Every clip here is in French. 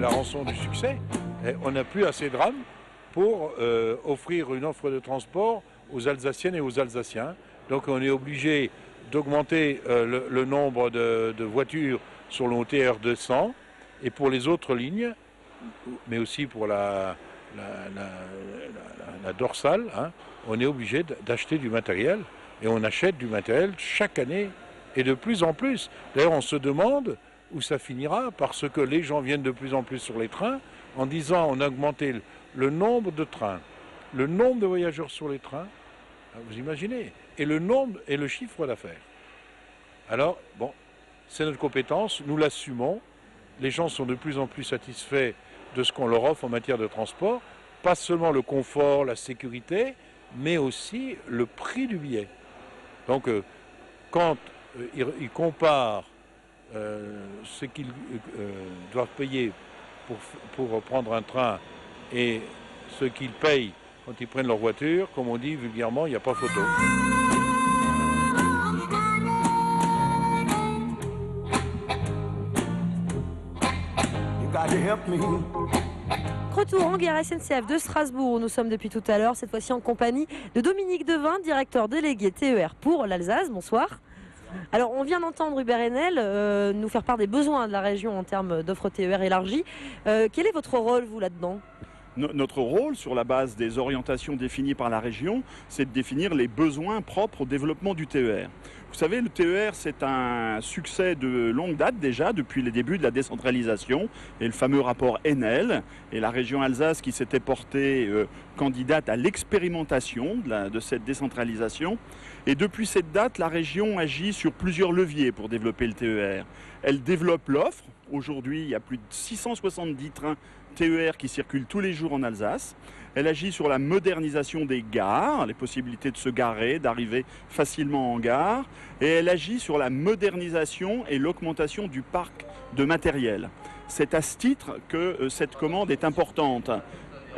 la rançon du succès. Et on n'a plus assez de rames pour offrir une offre de transport aux Alsaciennes et aux Alsaciens. Donc on est obligé d'augmenter le nombre de voitures sur le TER 200 et pour les autres lignes, mais aussi pour la dorsale, hein, on est obligé d'acheter du matériel et on achète du matériel chaque année et de plus en plus. D'ailleurs, on se demande où ça finira parce que les gens viennent de plus en plus sur les trains en disant on a augmenté le nombre de trains, le nombre de voyageurs sur les trains, vous imaginez, et le nombre et le chiffre d'affaires. Alors, bon, c'est notre compétence, nous l'assumons, les gens sont de plus en plus satisfaits de ce qu'on leur offre en matière de transport, pas seulement le confort, la sécurité, mais aussi le prix du billet. Donc, quand ils comparent ce qu'ils doivent payer pour prendre un train et ce qu'ils payent quand ils prennent leur voiture, comme on dit vulgairement, il n'y a pas photo. Retour en gare SNCF de Strasbourg où nous sommes depuis tout à l'heure, cette fois-ci en compagnie de Dominique Devin, directeur délégué TER pour l'Alsace. Bonsoir. Alors on vient d'entendre Hubert Haenel nous faire part des besoins de la région en termes d'offres TER élargies. Quel est votre rôle vous là-dedans ? Notre rôle, sur la base des orientations définies par la région, c'est de définir les besoins propres au développement du TER. Vous savez, le TER, c'est un succès de longue date déjà, depuis les débuts de la décentralisation, et le fameux rapport Haenel, et la région Alsace qui s'était portée candidate à l'expérimentation de cette décentralisation. Et depuis cette date, la région agit sur plusieurs leviers pour développer le TER. Elle développe l'offre. Aujourd'hui, il y a plus de 670 trains TER qui circulent tous les jours en Alsace. Elle agit sur la modernisation des gares, les possibilités de se garer, d'arriver facilement en gare. Et elle agit sur la modernisation et l'augmentation du parc de matériel. C'est à ce titre que cette commande est importante.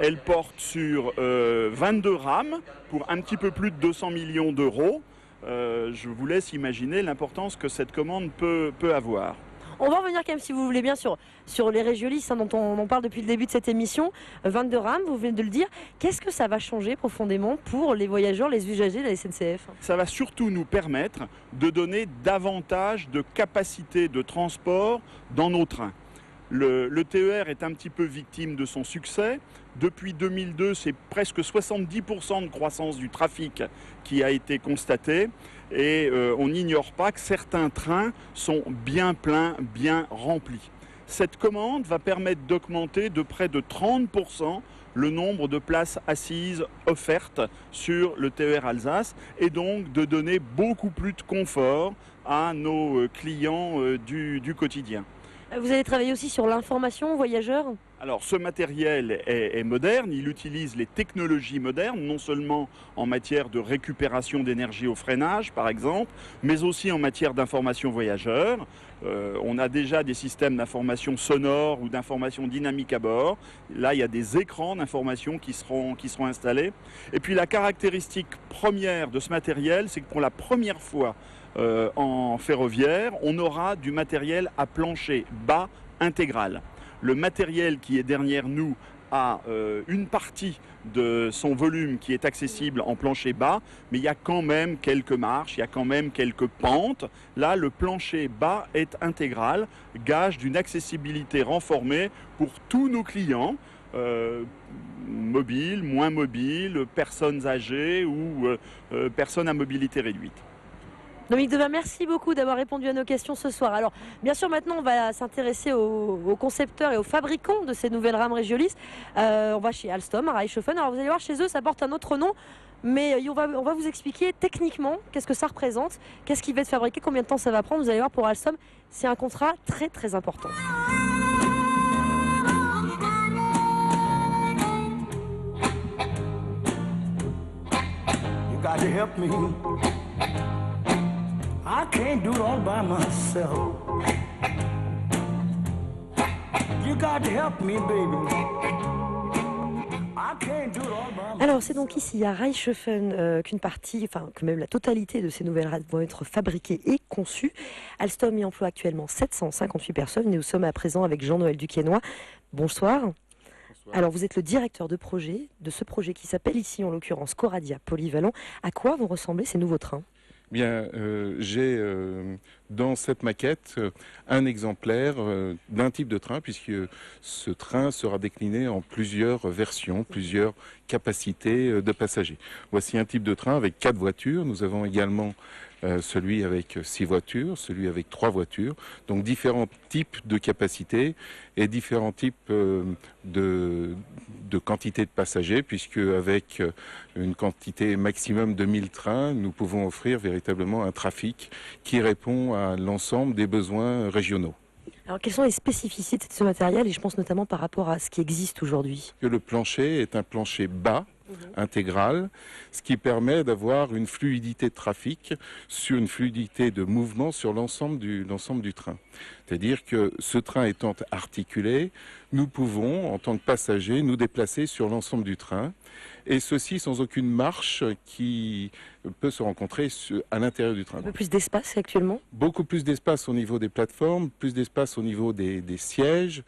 Elle porte sur 22 rames pour un petit peu plus de 200 millions d'euros. Je vous laisse imaginer l'importance que cette commande peut avoir. On va revenir quand même, si vous voulez bien, sur les régiolistes dont on parle depuis le début de cette émission. 22 rames, vous venez de le dire. Qu'est-ce que ça va changer profondément pour les voyageurs, les usagers de la SNCF ? Ça va surtout nous permettre de donner davantage de capacité de transport dans nos trains. Le TER est un petit peu victime de son succès. Depuis 2002, c'est presque 70% de croissance du trafic qui a été constaté. Et on n'ignore pas que certains trains sont bien pleins, bien remplis. Cette commande va permettre d'augmenter de près de 30% le nombre de places assises offertes sur le TER Alsace et donc de donner beaucoup plus de confort à nos clients du quotidien. Vous allez travailler aussi sur l'information aux voyageurs ? Alors ce matériel est moderne, il utilise les technologies modernes, non seulement en matière de récupération d'énergie au freinage par exemple, mais aussi en matière d'information voyageurs. On a déjà des systèmes d'information sonore ou d'information dynamique à bord. Là il y a des écrans d'information qui seront installés. Et puis la caractéristique première de ce matériel, c'est que pour la première fois en ferroviaire, on aura du matériel à plancher bas intégral. Le matériel qui est derrière nous a une partie de son volume qui est accessible en plancher bas, mais il y a quand même quelques marches, il y a quand même quelques pentes. Là, le plancher bas est intégral, gage d'une accessibilité renforcée pour tous nos clients, mobiles, moins mobiles, personnes âgées ou personnes à mobilité réduite. Dominique Devin, merci beaucoup d'avoir répondu à nos questions ce soir. Alors, bien sûr, maintenant, on va s'intéresser aux concepteurs et aux fabricants de ces nouvelles rames régiolistes. On va chez Alstom, à Reichshoffen. Alors, vous allez voir, chez eux, ça porte un autre nom. Mais on va vous expliquer techniquement qu'est-ce que ça représente, qu'est-ce qui va être fabriqué, combien de temps ça va prendre. Vous allez voir, pour Alstom, c'est un contrat très, très important. You got to help me. I can't do it all by myself. You got to help me, baby. I can't do it all by myself. Alors c'est donc ici à Reichshofen qu'une partie, enfin que même la totalité de ces nouvelles rames vont être fabriquées et conçues. Alstom y emploie actuellement 758 personnes et nous sommes à présent avec Jean-Noël Duquesnoy. Bonsoir. Alors vous êtes le directeur de projet de ce projet qui s'appelle ici en l'occurrence Coradia Polyvalent. À quoi vont ressembler ces nouveaux trains ? Bien, j'ai dans cette maquette un exemplaire d'un type de train, puisque ce train sera décliné en plusieurs versions, plusieurs capacités de passagers. Voici un type de train avec 4 voitures. Nous avons également celui avec 6 voitures, celui avec 3 voitures. Donc différents types de capacités et différents types de quantité de passagers, puisque avec une quantité maximum de 1000 trains, nous pouvons offrir véritablement un trafic qui répond à l'ensemble des besoins régionaux. Alors quelles sont les spécificités de ce matériel et je pense notamment par rapport à ce qui existe aujourd'hui ? Que le plancher est un plancher bas, intégral, ce qui permet d'avoir une fluidité de trafic, sur une fluidité de mouvement sur l'ensemble du train. C'est-à-dire que ce train étant articulé, nous pouvons, en tant que passagers, nous déplacer sur l'ensemble du train, et ceci sans aucune marche qui peut se rencontrer à l'intérieur du train. Un peu plus d'espace actuellement ? Beaucoup plus d'espace au niveau des plateformes, plus d'espace au niveau des sièges,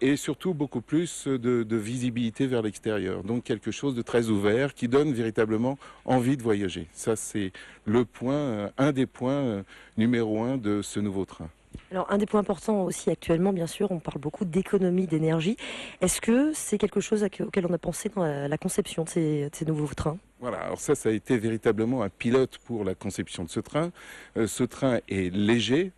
et surtout beaucoup plus de visibilité vers l'extérieur. Donc quelque chose de très ouvert qui donne véritablement envie de voyager. Ça c'est le point, un des points numéro 1 de ce nouveau train. Alors un des points importants aussi actuellement, bien sûr, on parle beaucoup d'économie d'énergie. Est-ce que c'est quelque chose auquel on a pensé dans la conception de ces nouveaux trains ? Voilà, alors ça a été véritablement un pilote pour la conception de ce train. Ce train est léger.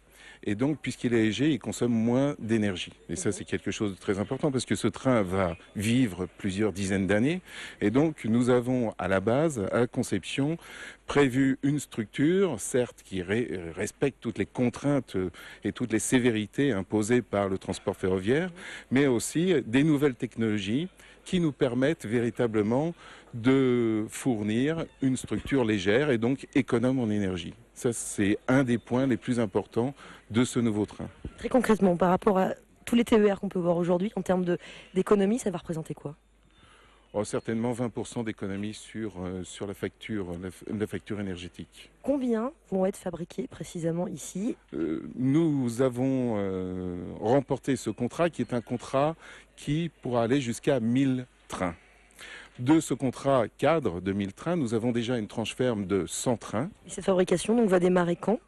Et donc, puisqu'il est léger, il consomme moins d'énergie. Et ça, c'est quelque chose de très important parce que ce train va vivre plusieurs dizaines d'années. Et donc, nous avons à la base, à la conception, prévu une structure, certes, qui respecte toutes les contraintes et toutes les sévérités imposées par le transport ferroviaire, mais aussi des nouvelles technologies qui nous permettent véritablement de fournir une structure légère et donc économe en énergie. Ça, c'est un des points les plus importants de ce nouveau train. Très concrètement, par rapport à tous les TER qu'on peut voir aujourd'hui, en termes d'économie, ça va représenter quoi ? Certainement 20% d'économie sur la facture énergétique. Combien vont être fabriqués précisément ici ? Nous avons remporté ce contrat qui est un contrat qui pourra aller jusqu'à 1000 trains. De ce contrat cadre de 1000 trains, nous avons déjà une tranche ferme de 100 trains. Et cette fabrication donc, va démarrer quand ?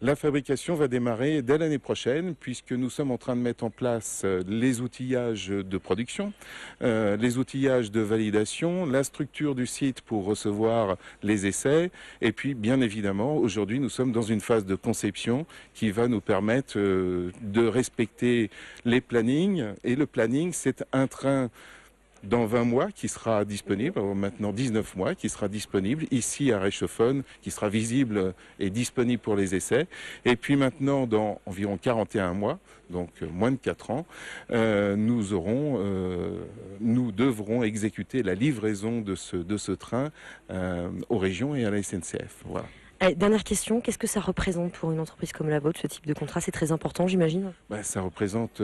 La fabrication va démarrer dès l'année prochaine puisque nous sommes en train de mettre en place les outillages de production, les outillages de validation, la structure du site pour recevoir les essais et puis bien évidemment aujourd'hui nous sommes dans une phase de conception qui va nous permettre de respecter les plannings et le planning c'est un train dans 20 mois qui sera disponible, maintenant 19 mois qui sera disponible ici à Reichshofen, qui sera visible et disponible pour les essais. Et puis maintenant dans environ 41 mois, donc moins de 4 ans, nous devrons exécuter la livraison de ce train aux régions et à la SNCF. Voilà. Allez, dernière question, qu'est-ce que ça représente pour une entreprise comme la vôtre, ce type de contrat ? C'est très important, j'imagine. Ça représente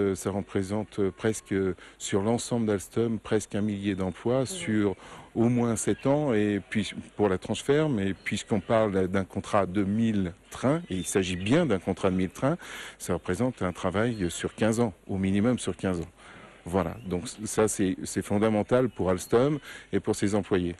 presque, sur l'ensemble d'Alstom, presque 1 millier d'emplois sur au moins 7 ans, et puis pour la tranche ferme, et puisqu'on parle d'un contrat de 1000 trains, et il s'agit bien d'un contrat de 1000 trains, ça représente un travail sur 15 ans, au minimum sur 15 ans. Voilà, donc ça c'est fondamental pour Alstom et pour ses employés.